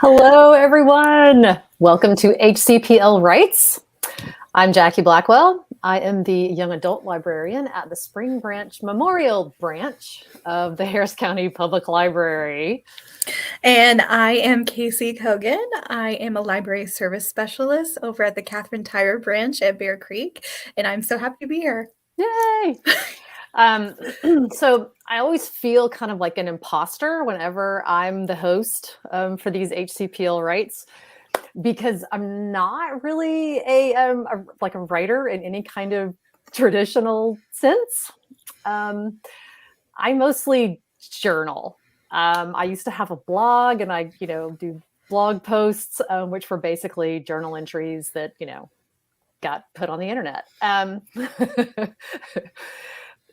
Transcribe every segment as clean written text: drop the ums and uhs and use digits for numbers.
Hello, everyone. Welcome to HCPL Writes. I'm Jackie Blackwell. I am the young adult librarian at the Spring Branch Memorial Branch of the Harris County Public Library. And I am Casey Kogan. I am a library service specialist over at the Catherine Tyre branch at Bear Creek, and I'm so happy to be here. Yay! So I always feel kind of like an imposter whenever I'm the host for these HCPL Writes, because I'm not really a writer in any kind of traditional sense. I mostly journal. I used to have a blog, and I do blog posts, which were basically journal entries that got put on the internet.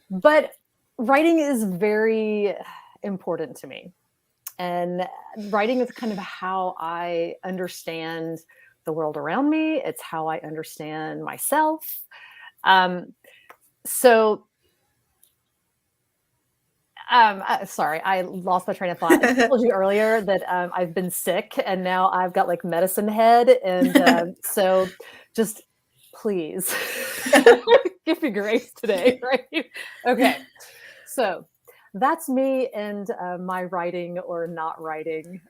But writing is very important to me. And writing is kind of how I understand the world around me. It's how I understand myself. Sorry, I lost my train of thought. I told you earlier that I've been sick, and now I've got like medicine head. And so just please give me grace today, right? Okay. So that's me and my writing or not writing.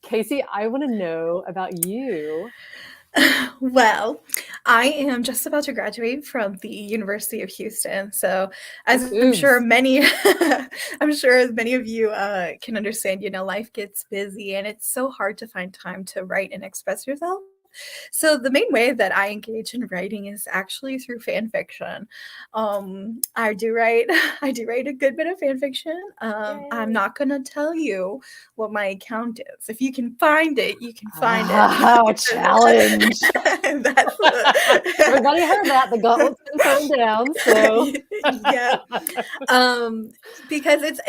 Casey, I want to know about you. Well, I am just about to graduate from the University of Houston. So, as I'm sure many, I'm sure as many of you can understand, life gets busy, and it's so hard to find time to write and express yourself. So the main way that I engage in writing is actually through fan fiction. I do write a good bit of fan fiction. I'm not gonna tell you what my account is. If you can find it, you can find it. Oh, challenge. Everybody heard that. The gauntlet's been thrown down. So yeah. Because it's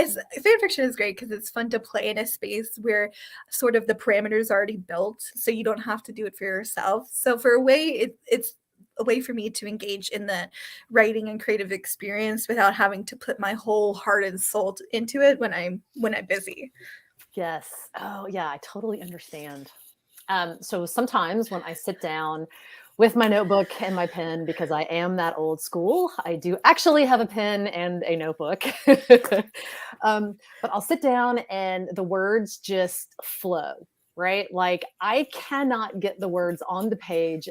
fan fiction is great because it's fun to play in a space where sort of the parameters are already built, so you don't have to do it for yourself. So for a way, it's a way for me to engage in the writing and creative experience without having to put my whole heart and soul into it when I'm busy. Yes. Oh, yeah, I totally understand. So sometimes when I sit down with my notebook and my pen, because I am that old school, I do actually have a pen and a notebook. But I'll sit down and the words just flow, right? Like I cannot get the words on the page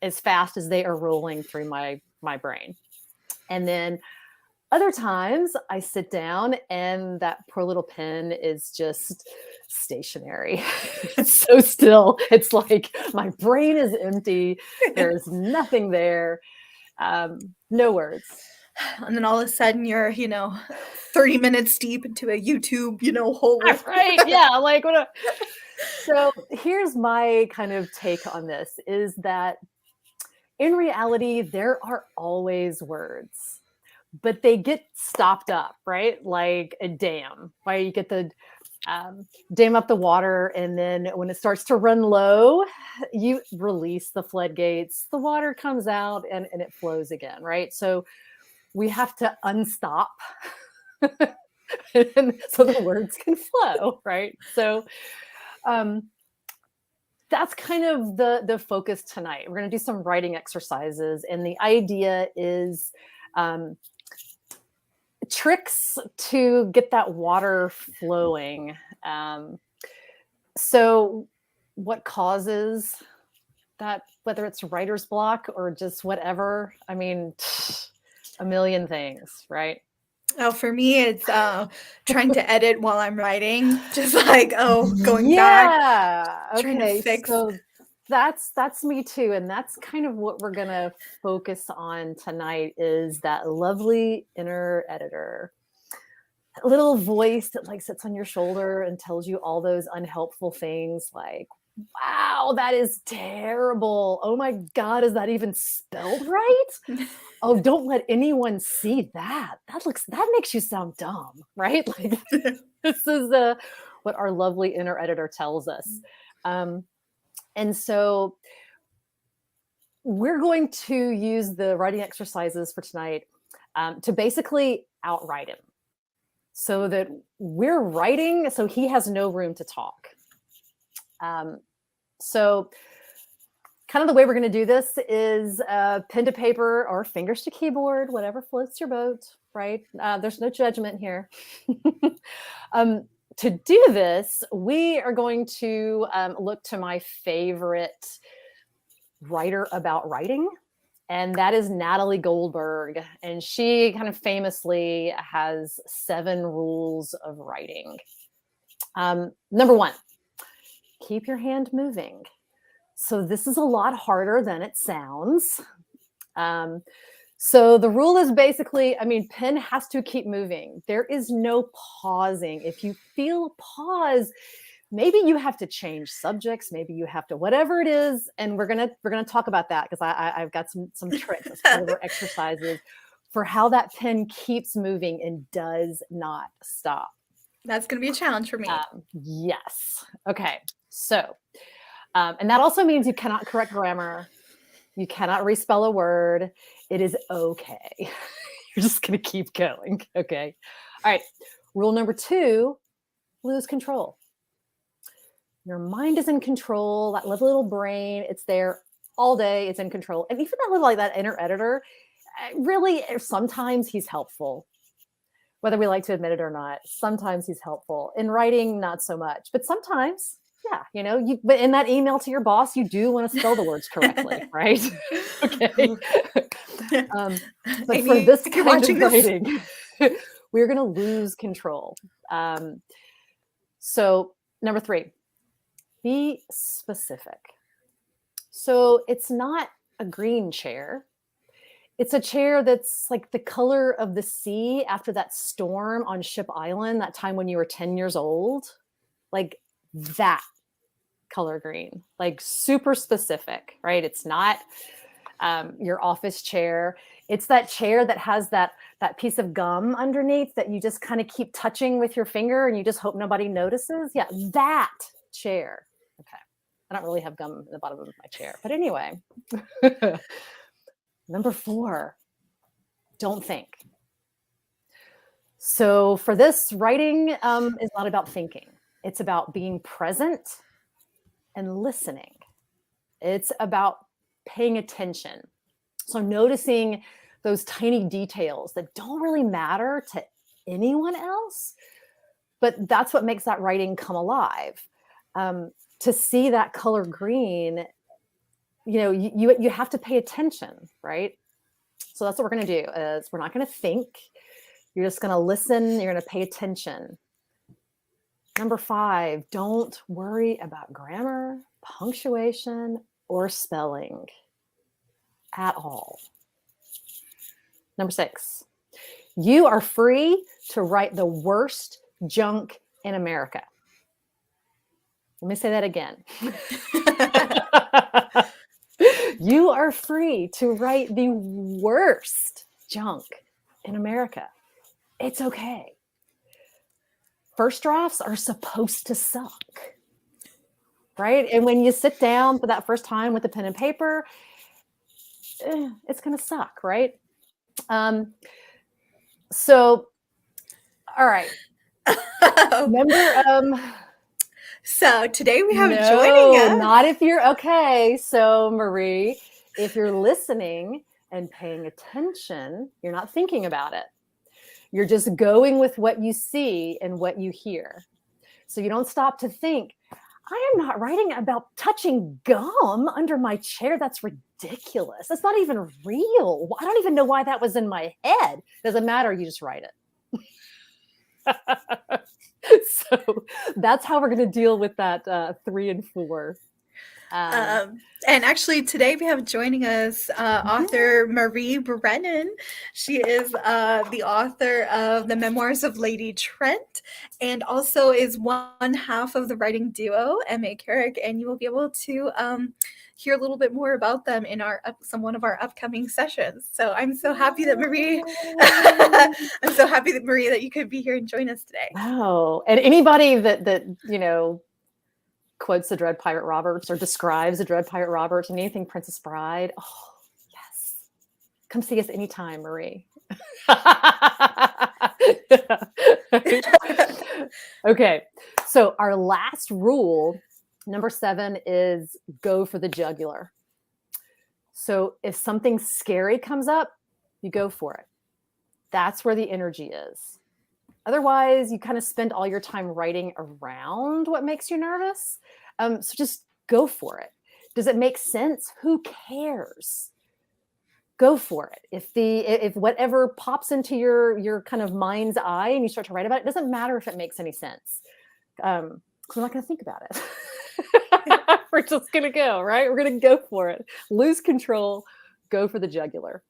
as fast as they are rolling through my brain. And then other times I sit down and that poor little pen is just stationary. It's so still. It's like my brain is empty. There's nothing there. No words. And then all of a sudden you're, 30 minutes deep into a YouTube, hole. Right. Yeah. Like, what so here's my kind of take on this is that in reality, there are always words, but they get stopped up, right? Like a dam, right? You get the dam up the water, and then when it starts to run low, you release the floodgates, the water comes out, and it flows again, right? So we have to unstop and so the words can flow, right? So that's kind of the focus tonight. We're going to do some writing exercises, and the idea is tricks to get that water flowing. So what causes that, whether it's writer's block or just whatever? I mean, a million things, right? Oh, for me, it's trying to edit while I'm writing, just like going back, trying to fix. So that's me too, and that's kind of what we're gonna focus on tonight is that lovely inner editor, that little voice that like sits on your shoulder and tells you all those unhelpful things like, wow, that is terrible. Oh my God, is that even spelled right? Oh, don't let anyone see that. That makes you sound dumb, right? Like this is what our lovely inner editor tells us. And so we're going to use the writing exercises for tonight to basically outwrite him so that we're writing so he has no room to talk. So kind of the way we're going to do this is pen to paper or fingers to keyboard, whatever floats your boat, right? There's no judgment here. To do this, we are going to look to my favorite writer about writing, and that is Natalie Goldberg. And she kind of famously has 7 rules of writing. Number 1, keep your hand moving. So this is a lot harder than it sounds. So the rule is basically, pen has to keep moving. There is no pausing. If you feel pause, maybe you have to change subjects. Maybe you have to, whatever it is. And we're gonna talk about that, because I've got some tricks as part of our exercises for how that pen keeps moving and does not stop. That's going to be a challenge for me. Yes. Okay. So, and that also means you cannot correct grammar. You cannot respell a word. It is okay. You're just going to keep going. Okay. All right. Rule number 2, lose control. Your mind is in control. That little brain, it's there all day. It's in control. And even that little, that inner editor, really, sometimes he's helpful. Whether we like to admit it or not, sometimes he's helpful. In writing, not so much. But sometimes, yeah, but in that email to your boss, you do want to spell the words correctly, right? Okay. But for this kind of writing, we're going to lose control. So number 3, be specific. So it's not a green chair. It's a chair that's like the color of the sea after that storm on Ship Island, that time when you were 10 years old. Like that color green, like super specific, right? It's not your office chair. It's that chair that has that piece of gum underneath that you just kind of keep touching with your finger and you just hope nobody notices. Yeah, that chair. Okay. I don't really have gum in the bottom of my chair, but anyway. Number 4, don't think. So for this, writing is not about thinking. It's about being present and listening. It's about paying attention. So noticing those tiny details that don't really matter to anyone else, but that's what makes that writing come alive. To see that color green, you have to pay attention, right? So that's what we're going to do. Is we're not going to think. You're just going to listen. You're going to pay attention. Number 5, don't worry about grammar, punctuation, or spelling at all. Number 6, you are free to write the worst junk in America. Let me say that again. You are free to write the worst junk in America. It's okay. First drafts are supposed to suck, right? And when you sit down for that first time with a pen and paper, it's going to suck, right? So, all right. Remember, so today we have joining us. Not if you're okay. So Marie, if you're listening and paying attention, you're not thinking about it. You're just going with what you see and what you hear. So you don't stop to think, I am not writing about touching gum under my chair. That's ridiculous. That's not even real. I don't even know why that was in my head. Doesn't matter. You just write it. So that's how we're going to deal with that 3 and 4. And actually today we have joining us author Marie Brennan. She is the author of the Memoirs of Lady Trent and also is one half of the writing duo M.A. Carrick, and you will be able to hear a little bit more about them in one of our upcoming sessions. So I'm so happy that Marie that you could be here and join us today. Wow. And anybody that quotes the Dread Pirate Roberts or describes the Dread Pirate Roberts and anything Princess Bride. Oh, yes. Come see us anytime, Marie. Okay. So our last rule Number 7 is go for the jugular. So if something scary comes up, you go for it. That's where the energy is. Otherwise, you kind of spend all your time writing around what makes you nervous. So just go for it. Does it make sense? Who cares? Go for it. If whatever pops into your kind of mind's eye and you start to write about it, it doesn't matter if it makes any sense. Because we're not going to think about it. We're just going to go, right? We're going to go for it. Lose control. Go for the jugular.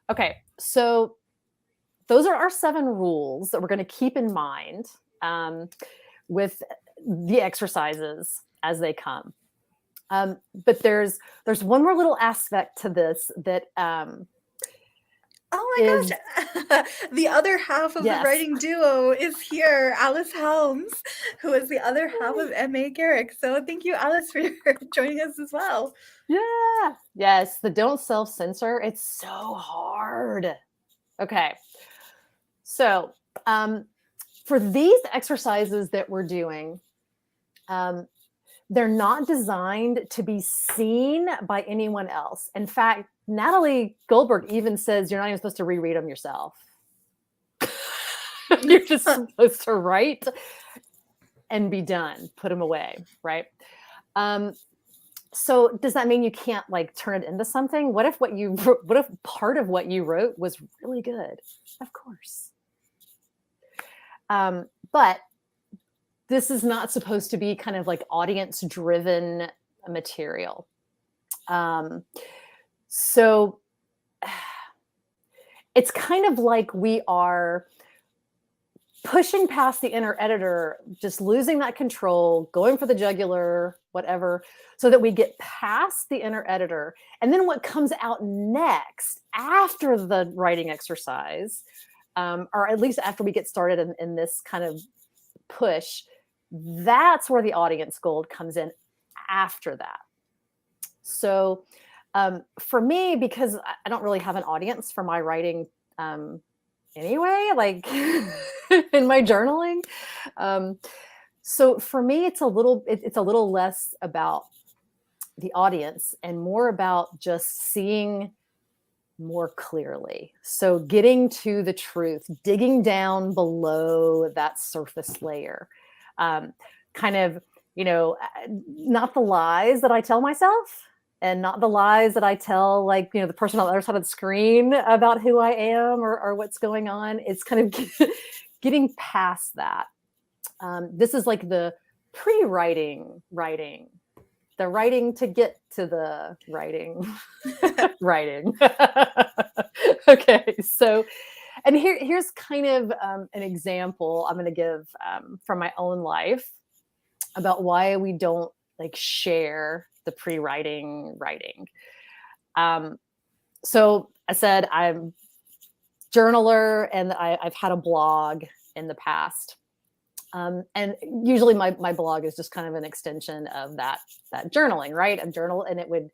Okay, so those are our 7 rules that we're going to keep in mind with the exercises as they come. But there's one more little aspect to this that oh my gosh, the other half of the writing duo is here, Alice Helms, who is the other half of M.A. Garrick. So thank you, Alice, for joining us as well. Yeah. Yes, the don't self-censor. It's so hard. Okay. So for these exercises that we're doing, they're not designed to be seen by anyone else. In fact, Natalie Goldberg even says you're not even supposed to reread them yourself. You're just supposed to write and be done, put them away, right? So does that mean you can't like turn it into something? What if part of what you wrote was really good? Of course. But this is not supposed to be kind of like audience-driven material. So it's kind of like we are pushing past the inner editor, just losing that control, going for the jugular, whatever, so that we get past the inner editor. And then what comes out next after the writing exercise, or at least after we get started in this kind of push, that's where the audience gold comes in after that. So for me, because I don't really have an audience for my writing anyway, like in my journaling. So for me, it's a little less about the audience and more about just seeing more clearly. So getting to the truth, digging down below that surface layer. Kind of, not the lies that I tell myself and not the lies that I tell, like, the person on the other side of the screen about who I am or what's going on. It's kind of getting past that. This is like the pre-writing writing, the writing to get to the writing, writing. Okay, so, and here's kind of an example I'm going to give from my own life about why we don't like share the pre-writing writing. So I said I'm journaler and I've had a blog in the past. And usually my blog is just kind of an extension of that journaling, right? A journal, and it would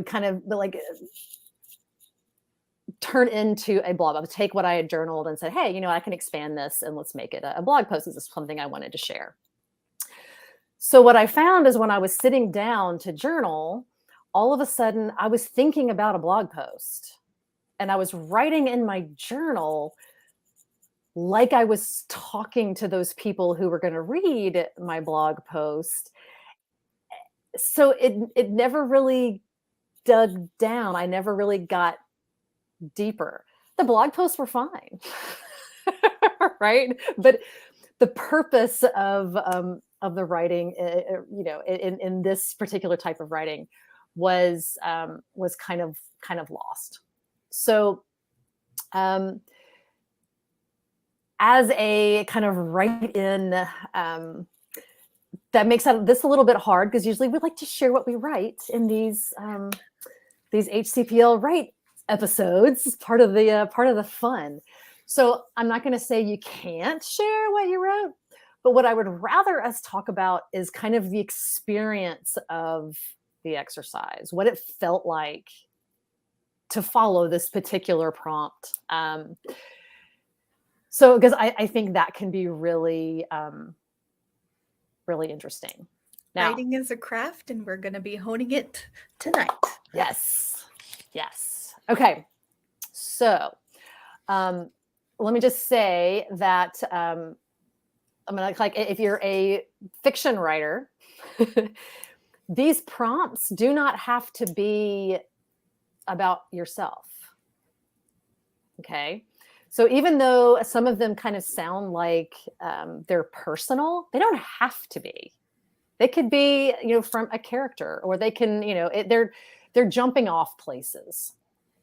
kind of like turn into a blog. I would take what I had journaled and say, hey, I can expand this and let's make it a blog post. This is something I wanted to share. So what I found is when I was sitting down to journal, all of a sudden I was thinking about a blog post and I was writing in my journal like I was talking to those people who were going to read my blog post. So it never really dug down. I never really got deeper. The blog posts were fine, right? But the purpose of the writing, in this particular type of writing, was kind of lost. So, as a kind of write-in, that makes this a little bit hard because usually we like to share what we write in these HCPL write episodes. It's part of the fun. So I'm not going to say you can't share what you wrote, but what I would rather us talk about is kind of the experience of the exercise, what it felt like to follow this particular prompt. So because I think that can be really really interesting. Now, Writing is a craft, and we're going to be honing it tonight. yes, yes. Okay, so let me just say that I'm gonna like if you're a fiction writer, these prompts do not have to be about yourself. Okay. So even though some of them kind of sound like they're personal, they don't have to be. They could be, from a character, or they can, they're jumping off places,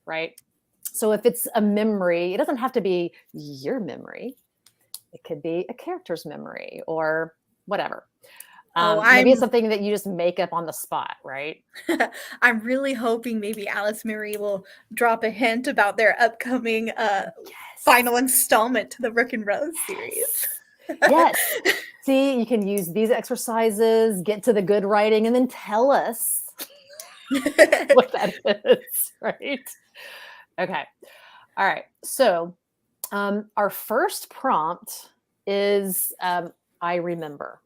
right? So if it's a memory, it doesn't have to be your memory. It could be a character's memory or whatever. Maybe it's something that you just make up on the spot, right? I'm really hoping maybe Alice Marie will drop a hint about their upcoming final installment to the Rook and Rose series. Yes. See, you can use these exercises, get to the good writing, and then tell us what that is, right? Okay. All right. So our first prompt is I remember.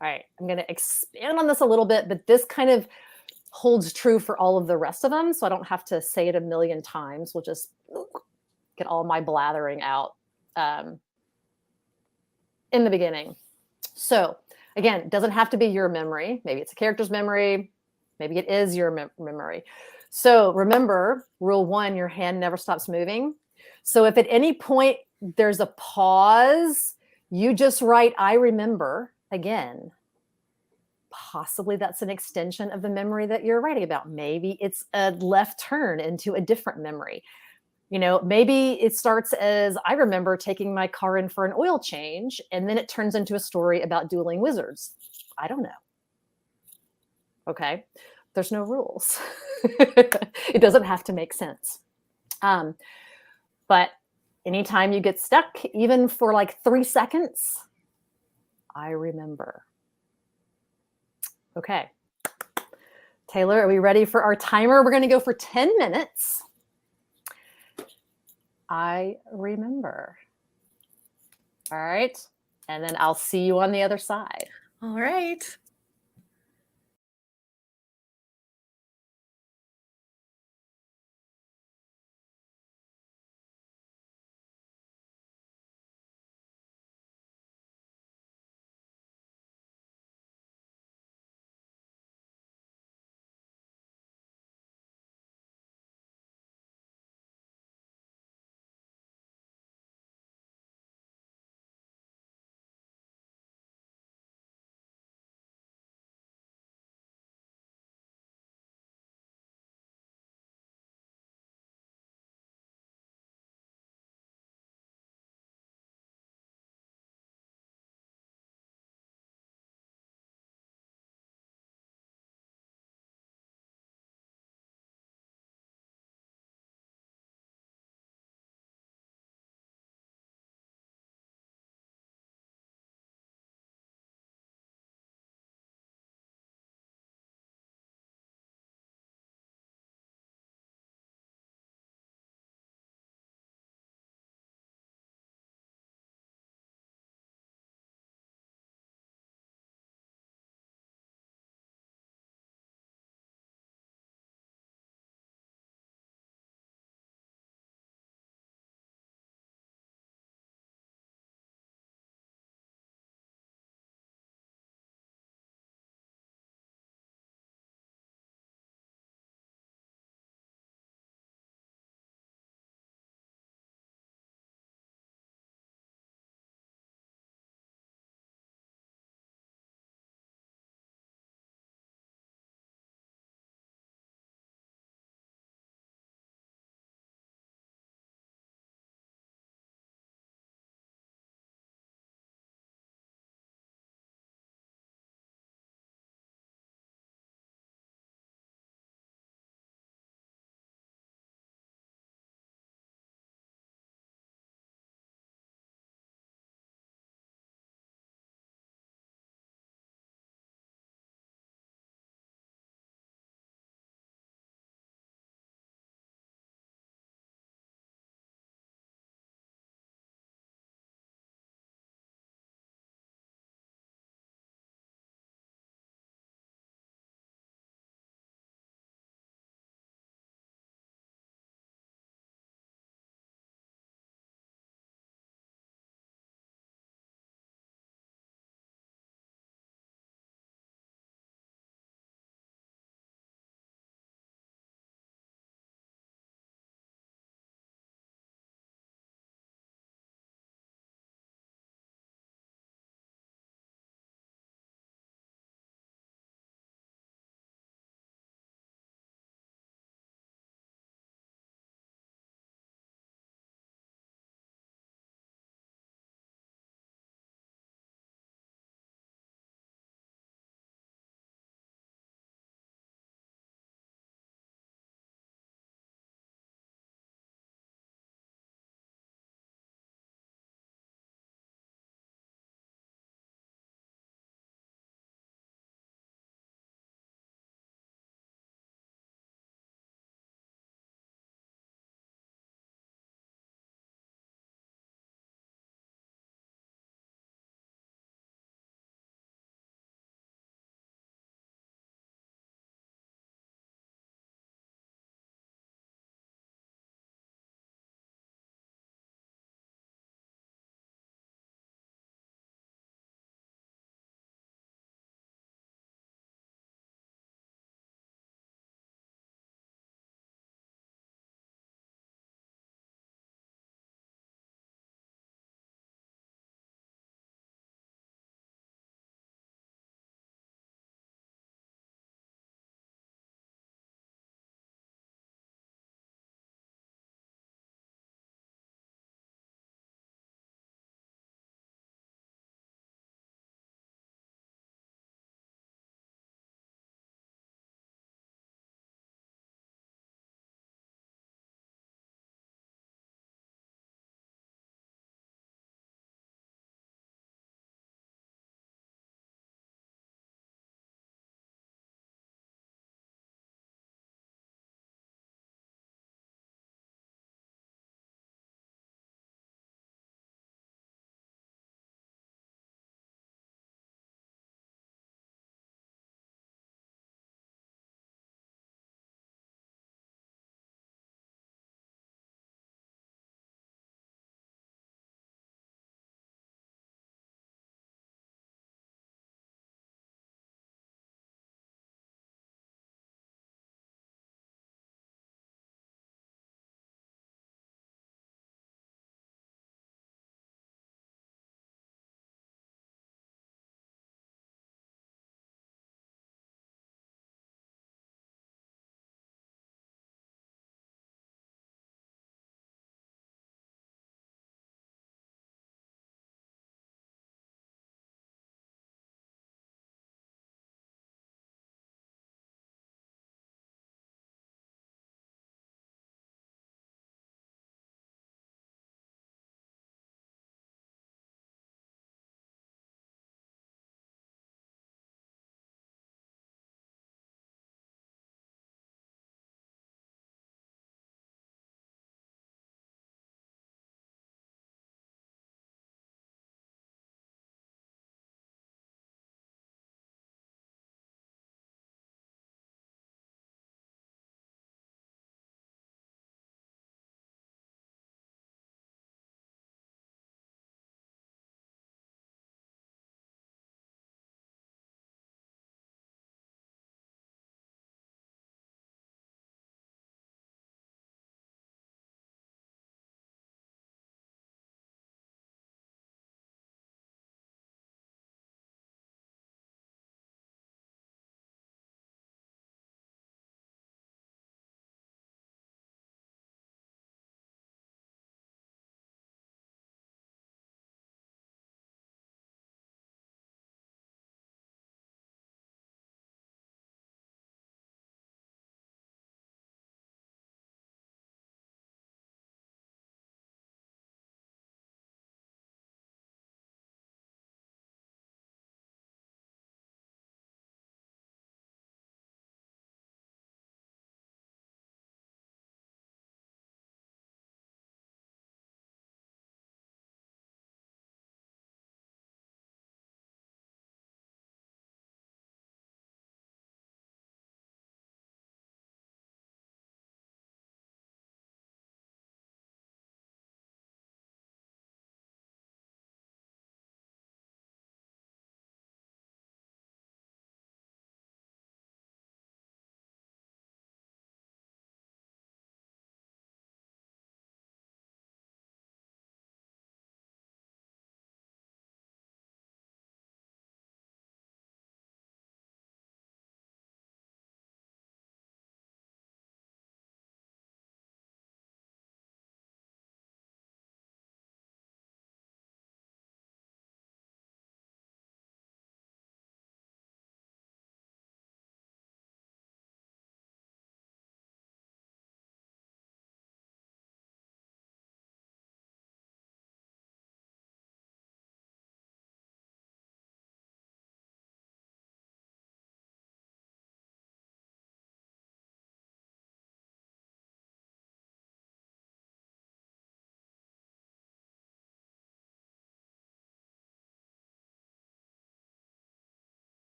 All right. I'm going to expand on this a little bit, but this kind of holds true for all of the rest of them. So I don't have to say it a million times. We'll just get all my blathering out in the beginning. So again, it doesn't have to be your memory. Maybe it's a character's memory. Maybe it is your memory. So remember, rule 1, your hand never stops moving. So if at any point there's a pause, you just write, I remember again. Possibly that's an extension of the memory that you're writing about. Maybe it's a left turn into a different memory. Maybe it starts as, I remember taking my car in for an oil change, and then it turns into a story about dueling wizards. I don't know. Okay. There's no rules. It doesn't have to make sense. But anytime you get stuck, even for like 3 seconds, I remember. Okay. Taylor, are we ready for our timer? We're going to go for 10 minutes. I remember. All right. And then I'll see you on the other side. All right.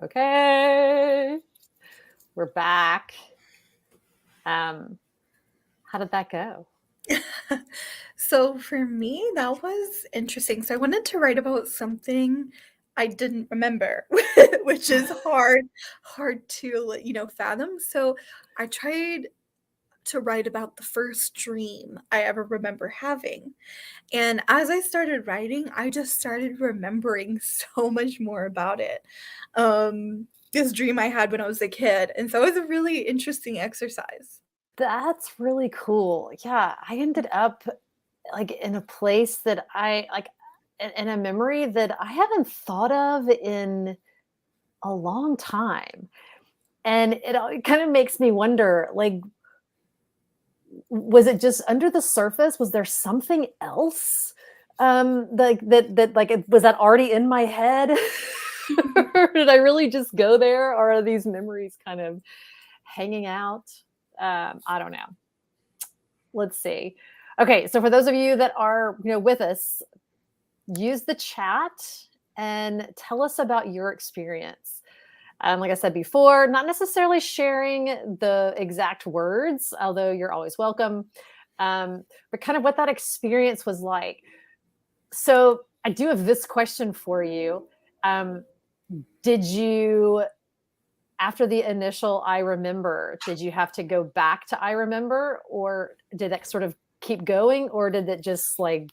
Okay, we're back. How did that go? So for me, that was interesting. So I wanted to write about something I didn't remember, which is hard to, fathom. So I tried to write about the first dream I ever remember having. And as I started writing, I just started remembering so much more about it. This dream I had when I was a kid. And so it was a really interesting exercise. That's really cool. Yeah, I ended up like in a place that I like in a memory that I haven't thought of in a long time. And it kind of makes me wonder, like, was it just under the surface? Was there something else? Like that like was that already in my head? Or did I really just go there? Or are these memories kind of hanging out? I don't know. Let's see. Okay, so for those of you that are, with us, use the chat and tell us about your experience. Like I said before, not necessarily sharing the exact words, although you're always welcome, but kind of what that experience was like. So I do have this question for you. Did you, after the initial I remember, did you have to go back to I remember, or did that sort of keep going, or did it just like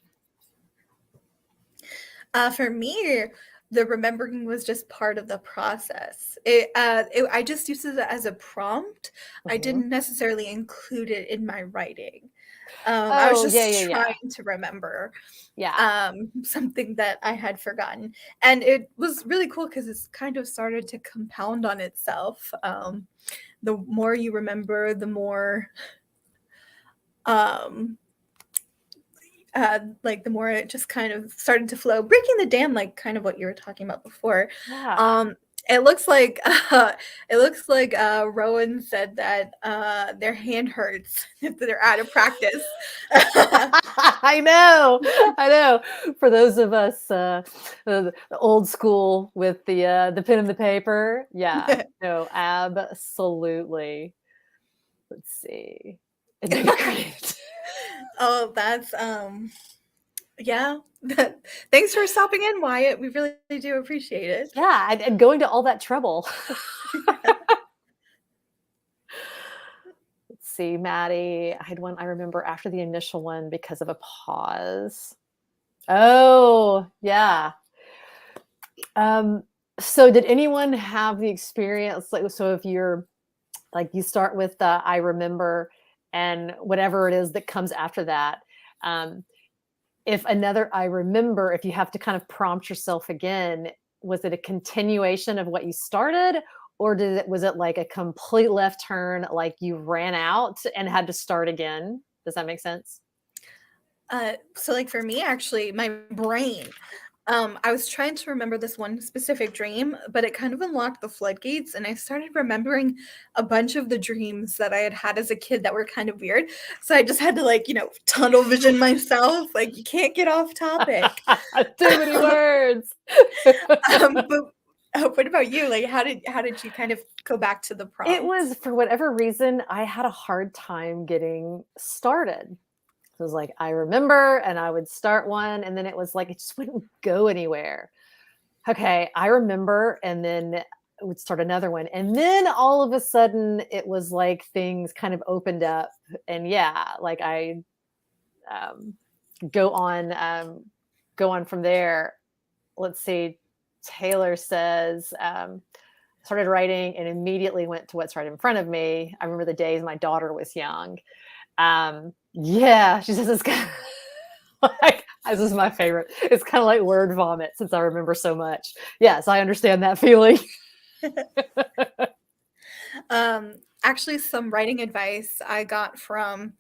For me, the remembering was just part of the process. I just used it as a prompt. I Mhm. didn't necessarily include it in my writing. I was Oh, yeah, just yeah, yeah. trying to remember Yeah. something that I had forgotten, and it was really cool because it's kind of started to compound on itself. The more you remember, the more um, like the more it just kind of started to flow, breaking the dam, like kind of what you were talking about before. Yeah. Um, it looks like Rowan said that their hand hurts if they're out of practice. I know. I know. For those of us, the old school with the pen and the paper. Yeah. No, absolutely. Let's see. Great. Oh, that's yeah. Thanks for stopping in, Wyatt. We really do appreciate it. Yeah, and going to all that trouble. Let's see, Maddie. I had one I remember after the initial one because of a pause. Oh, yeah. Um, so did anyone have the experience, like, so if you're like, you start with the I remember and whatever it is that comes after that, um, if another I remember, if you have to kind of prompt yourself again, was it a continuation of what you started, or was it like a complete left turn, like you ran out and had to start again? Does that make sense? So like for me, actually, my brain, I was trying to remember this one specific dream, but it kind of unlocked the floodgates, and I started remembering a bunch of the dreams that I had had as a kid that were kind of weird. So I just had to like, tunnel vision myself. Like you can't get off topic. Too many words. But what about you? Like, how did you kind of go back to the It prompt? was, for whatever reason, I had a hard time getting started. It was like, I remember, and I would start one, and then it was like, it just wouldn't go anywhere. Okay, I remember, and then I would start another one. And then all of a sudden, it was like things kind of opened up. And yeah, like I um, go on, go on from there. Let's see. Taylor says, started writing and immediately went to what's right in front of me. I remember the days my daughter was young. Yeah, she says it's kind of like, this is my favorite. It's kind of like word vomit since I remember so much. Yes, I understand that feeling. Actually, some writing advice I got from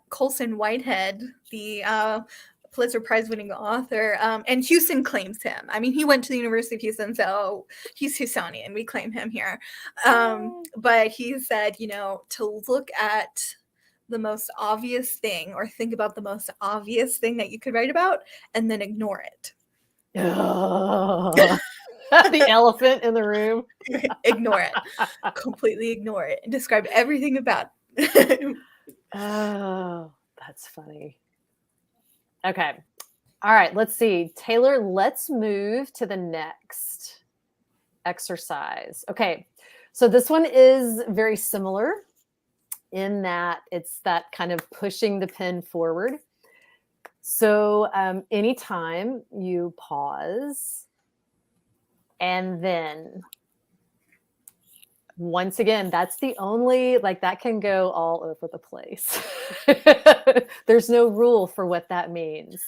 Colson Whitehead, the Pulitzer Prize winning author, and Houston claims him. I mean, he went to the University of Houston, so he's Houstonian. We claim him here. But he said, to look at the most obvious thing or think about the most obvious thing that you could write about and then ignore it. Ugh. The elephant in the room. Ignore it. Completely ignore it and describe everything about it. Oh, that's funny. Okay. All right, let's see. Taylor, let's move to the next exercise. Okay. So this one is very similar in that it's that kind of pushing the pen forward. So anytime you pause and then once again, that's the only, like that can go all over the place. There's no rule for what that means.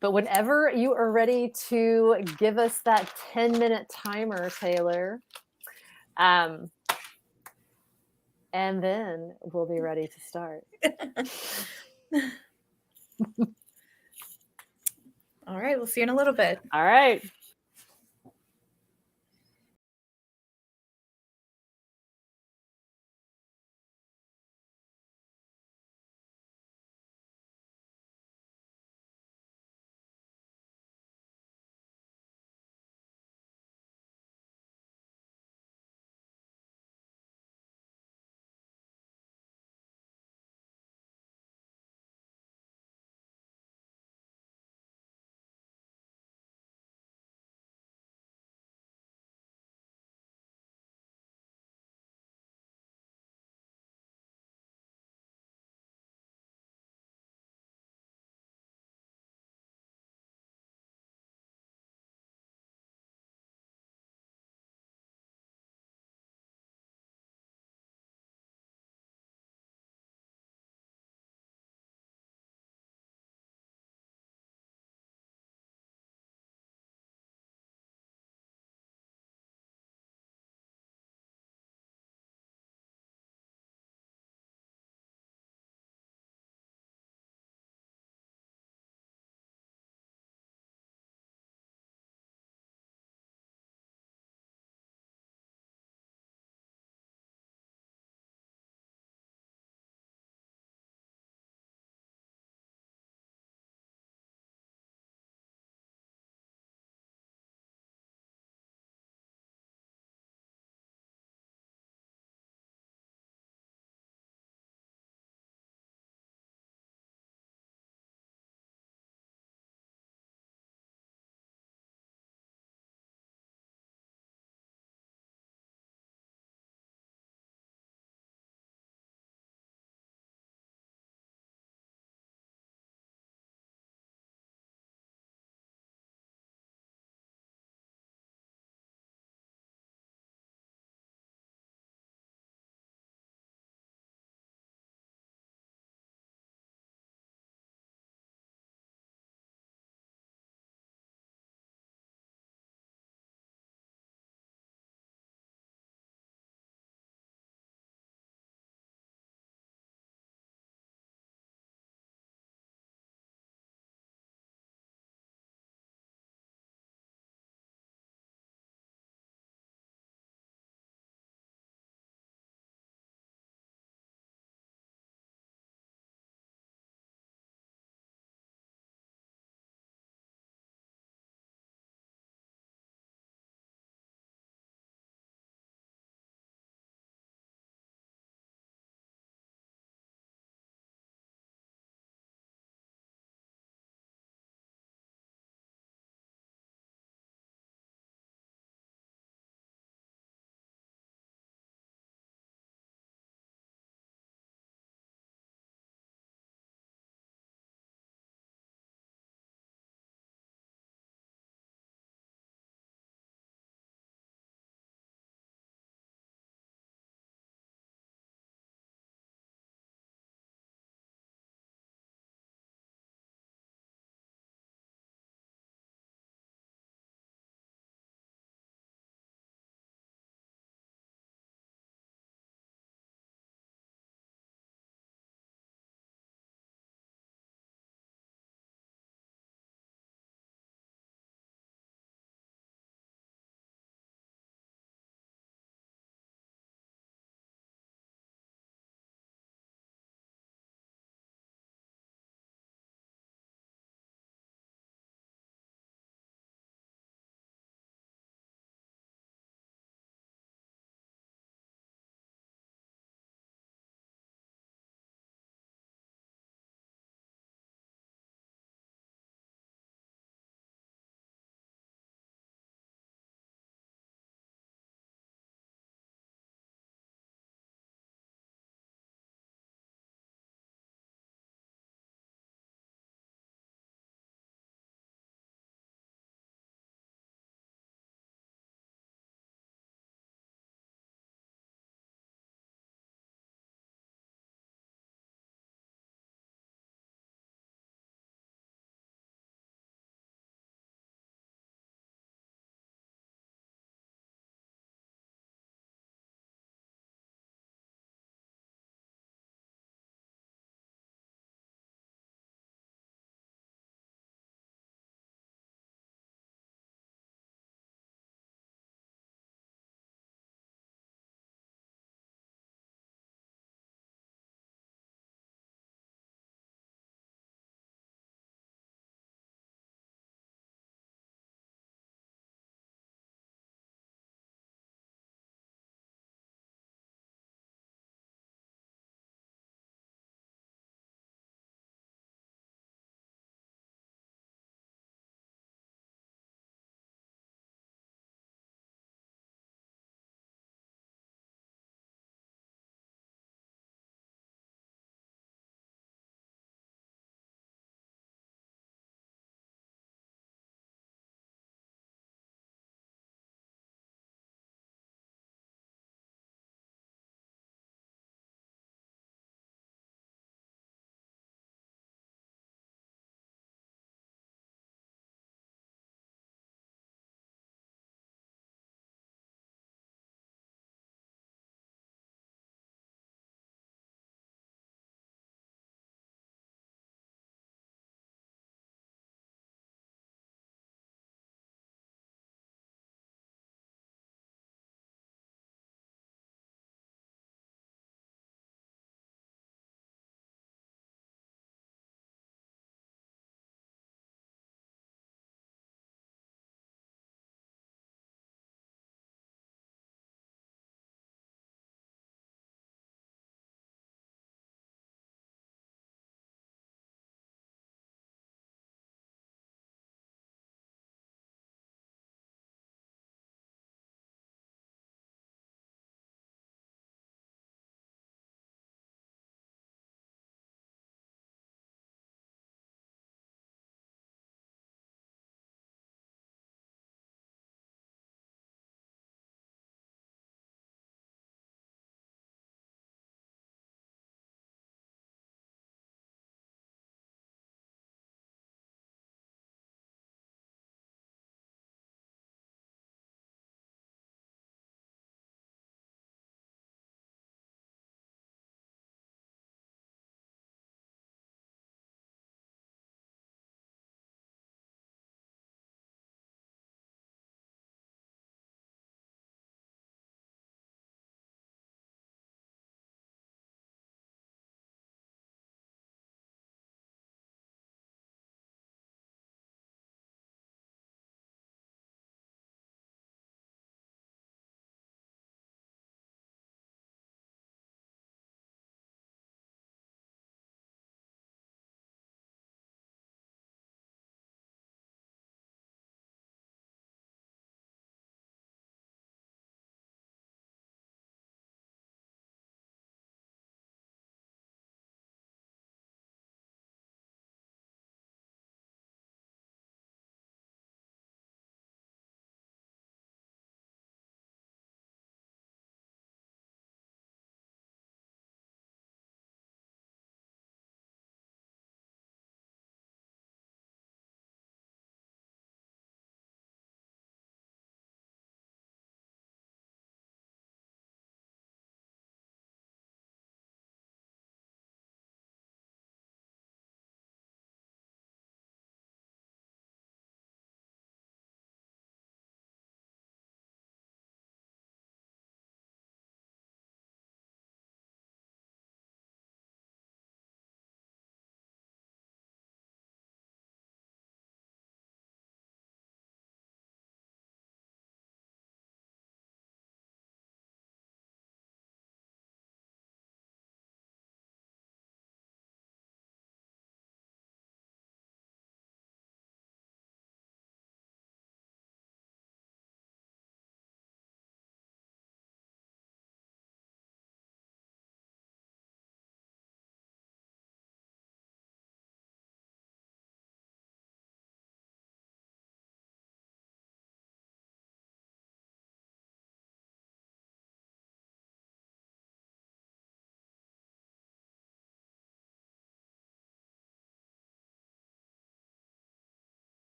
But whenever you are ready to give us that 10-minute timer, Taylor, and then we'll be ready to start. All right, we'll see you in a little bit. All right.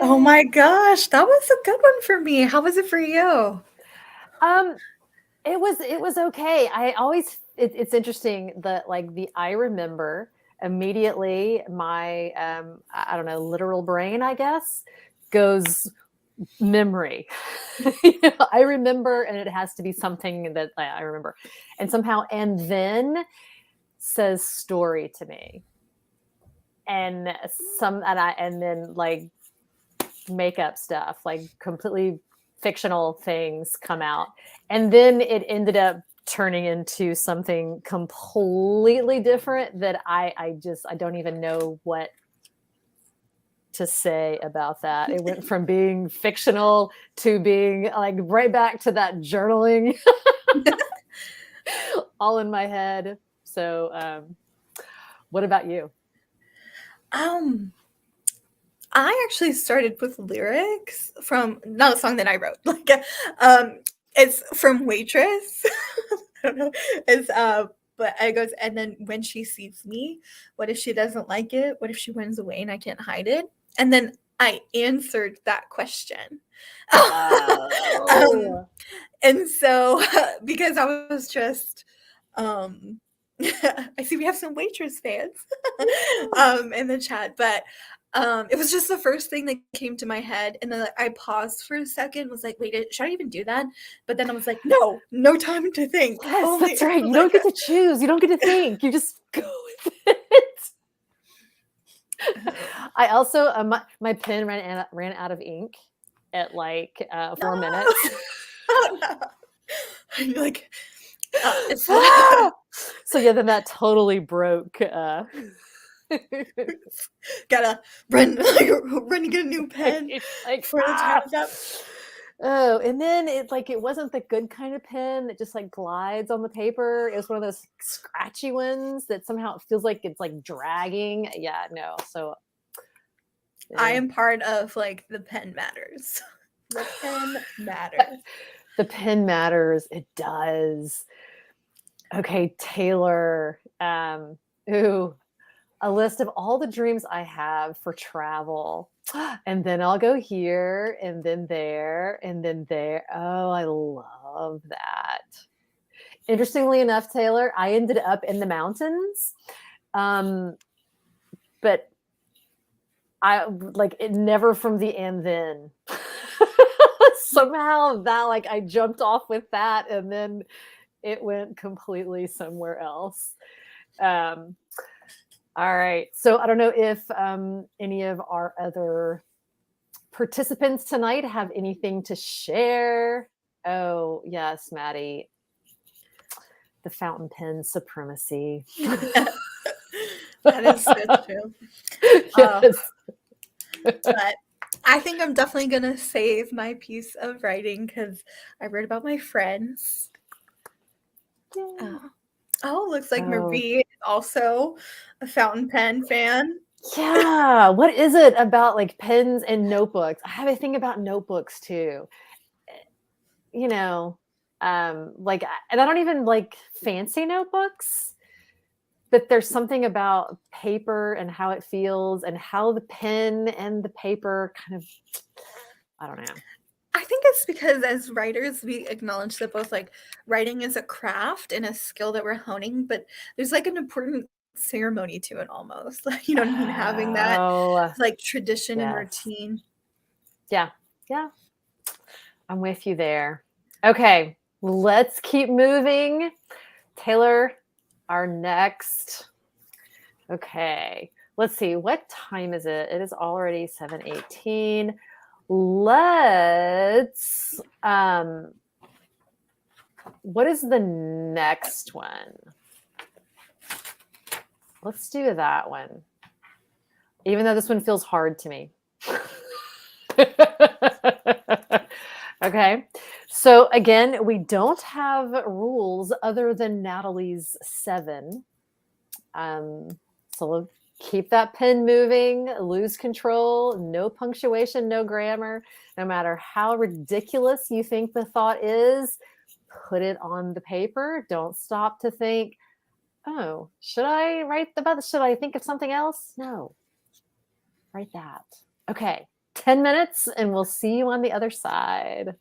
Oh Yay. my gosh, that was a good one for me. How was it for you? Um, it was okay. I always it's interesting that like the I remember immediately my I don't know, literal brain, I guess, goes memory. I remember, and it has to be something that I remember, and somehow, and then says story to me, and and then like make up stuff, like completely fictional things come out. And then it ended up turning into something completely different that I don't even know what to say about that. It went from being fictional to being like right back to that journaling all in my head. So what about you? Um, I actually started with lyrics from not a song that I wrote. Um, it's from Waitress. I don't know. It's but it goes, and then when she sees me, what if she doesn't like it? What if she runs away and I can't hide it? And then I answered that question. um, Oh, and so because I was just um I see we have some Waitress fans in the chat, but it was just the first thing that came to my head, and then like, I paused for a second, was like, wait, should I even do that? But then I was like, no, no time to think. yes, Only that's right. You don't like get to choose. You don't get to think. You just go with it. I also my pen ran out of ink at like no, 4 minutes. oh no. You're like it's So yeah, then that totally broke. gotta run like, run to get a new pen Like before the time is up. oh, and then it wasn't the good kind of pen that just like glides on the paper. It was one of those scratchy ones that somehow it feels like it's like dragging. Yeah, no. So I yeah. am part of like the pen matters. The pen matters. The pen matters. It does. Okay, Taylor. Ooh, a list of all the dreams I have for travel. And then I'll go here and then there and then there. Oh, I love that. Interestingly enough, Taylor, I ended up in the mountains. Um, but I like it never from the and then. Somehow that like I jumped off with that and then it went completely somewhere else. Um, all right. So I don't know if any of our other participants tonight have anything to share. Oh, yes, Maddie. The fountain pen supremacy. That is so true. Yes. But I think I'm definitely gonna save my piece of writing because I wrote about my friends. Uh, oh, looks like Oh, Marie is also a fountain pen fan. yeah. What is it about like pens and notebooks? I have a thing about notebooks too. You know, like, and I don't even like fancy notebooks, but there's something about paper and how it feels and how the pen and the paper kind of, I don't know. I think it's because as writers, we acknowledge that both like writing is a craft and a skill that we're honing, but there's like an important ceremony to it almost. Like, you know what I mean? Having that Oh, like tradition and yes. routine. Yeah. Yeah. I'm with you there. Okay. Let's keep moving. Taylor, our next. Okay. Let's see. What time is it? It is already 7:18. Let's what is the next one? Let's do that one. Even though this one feels hard to me. Okay. So again, we don't have rules other than Natalie's 7. So we'll keep that pen moving, lose control, no punctuation, no grammar. No matter how ridiculous you think the thought is, put it on the paper. Don't stop to think, oh, should I write about this? Should I think of something else? No, write that. Okay. 10 minutes, and we'll see you on the other side.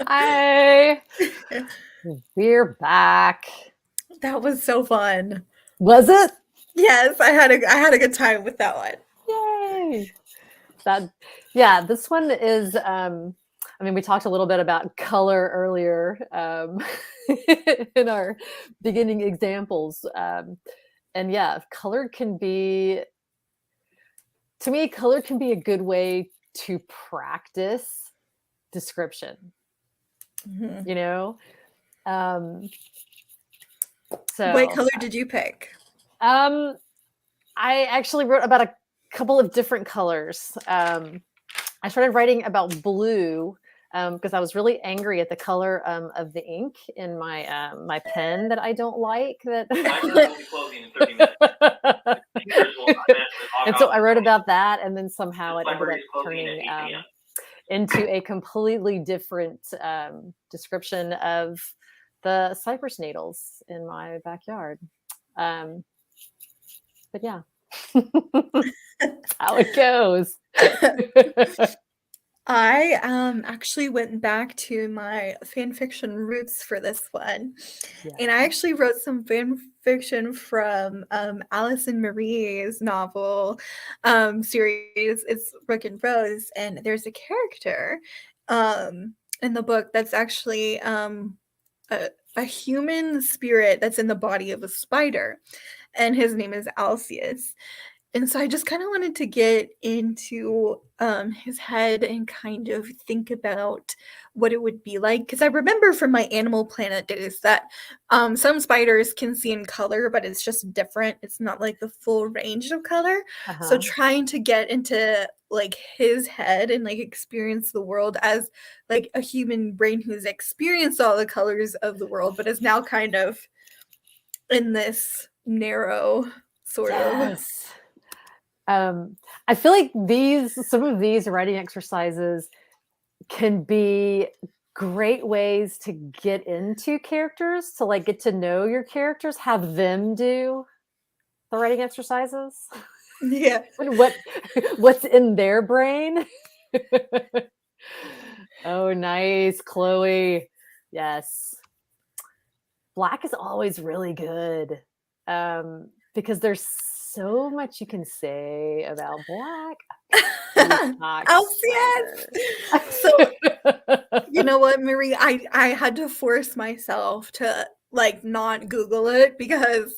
Hi, we're back. That was so fun. Was it? Yes, I had a good time with that one. Yay! Yeah, this one is I mean, we talked a little bit about color earlier in our beginning examples. And yeah, to me, color can be a good way to practice description, Mhm. you know? Um, What so color did you pick? um, I actually wrote about a couple of different colors. I started writing about blue because I was really angry at the color of the ink in my pen that I don't like. That will be closing in 30 minutes. And so I wrote about that, and then somehow it ended up turning into a completely different description of the cypress needles in my backyard. Um, but yeah, that's how it goes. I actually went back to my fan fiction roots for this one. Yeah. And I actually wrote some fan fiction from Alison Marie's novel series. It's Rook and Rose, and there's a character in the book that's actually a human spirit that's in the body of a spider, and his name is Alceus. And so I just kind of wanted to get into his head and kind of think about what it would be like. Because I remember from my Animal Planet days that some spiders can see in color, but it's just different. It's not like the full range of color. So Uh-huh. trying to get into like his head and like experience the world as like a human brain who's experienced all the colors of the world, but is now kind of in this narrow sort of. Yes. I feel like some of these writing exercises can be great ways to get into characters, to like get to know your characters, have them do the writing exercises Yeah. and what's in their brain. Oh, nice, Chloe. Yes. Black is always really good because there's so much you can say about black. Peacock Yes. So, spider. you know what, Marie? I had to force myself to, like, not Google it because,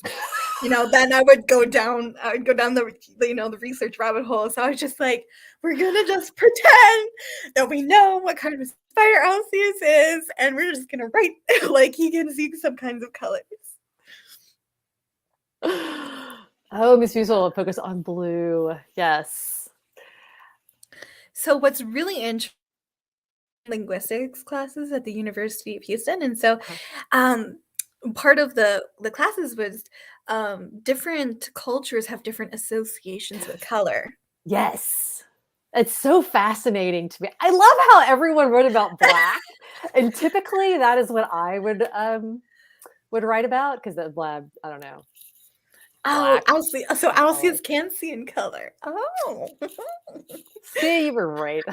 then I would go down the research rabbit hole. So I was just like, "We're gonna just pretend that we know what kind of spider Alceus is, and we're just gonna write like he can see some kinds of colors." Oh, Miss Musil will focus on blue. Yes. So what's really interesting linguistics classes at the University of Houston, and so Uh-huh. um, part of the classes was different cultures have different associations with color. Yes. It's so fascinating to me. I love how everyone wrote about black. And typically that is what I would write about because the black, I don't know. Oh, Black. Alce so Oh. Alceus can see in color. Oh. See, you were right.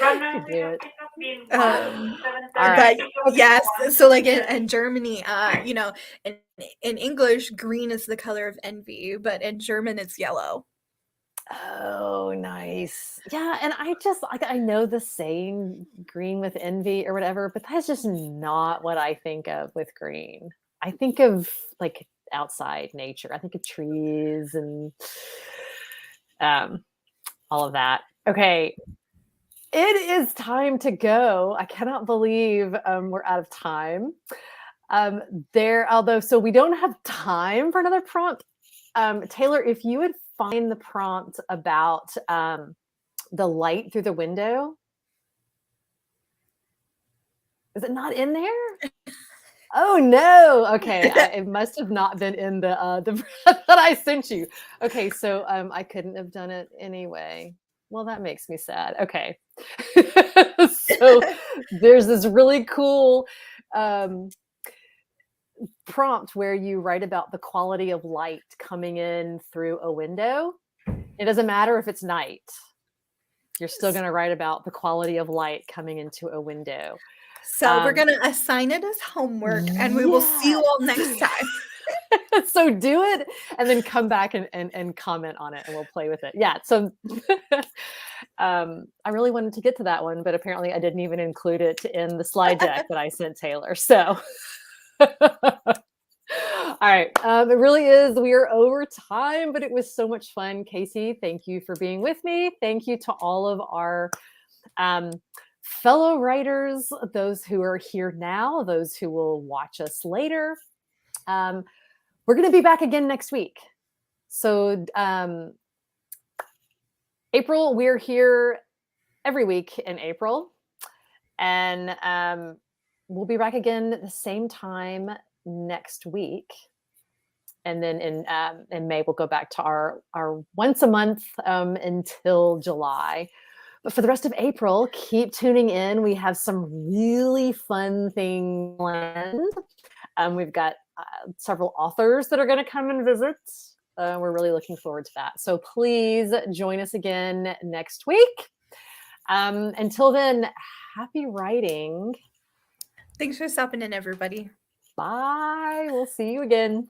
You do it. Um, All but right. yes, so like in Germany, in English, green is the color of envy, but in German, it's yellow. Oh, nice. Yeah, and I just like I know the saying green with envy or whatever, but that's just not what I think of with green. I think of like outside nature. I think of trees and um all of that. Okay, it is time to go. I cannot believe we're out of time. Although, so we don't have time for another prompt. Taylor, if you would find the prompt about the light through the window, is it not in there? Oh no. Okay, it must have not been in the that I sent you. Okay, so I couldn't have done it anyway. Well, that makes me sad. Okay. So there's this really cool um, prompt where you write about the quality of light coming in through a window. It doesn't matter if it's night. You're still going to write about the quality of light coming into a window. So we're going to assign it as homework, and we will see you Yes. all next time. So do it and then come back and comment on it, and we'll play with it. Yeah. So I really wanted to get to that one, but apparently I didn't even include it in the slide deck that I sent Taylor. So all right. It really is. We are over time, but it was so much fun. Casey, thank you for being with me. Thank you to all of our fellow writers, those who are here now, those who will watch us later. We're going to be back again next week. So April, we're here every week in April. And we'll be back again at the same time next week. And then in May, we'll go back to our once a month until July. But for the rest of April, keep tuning in. We have some really fun things planned. We've got several authors that are going to come and visit. We're really looking forward to that. So please join us again next week. Until then, happy writing. Thanks for stopping in, everybody. Bye. We'll see you again.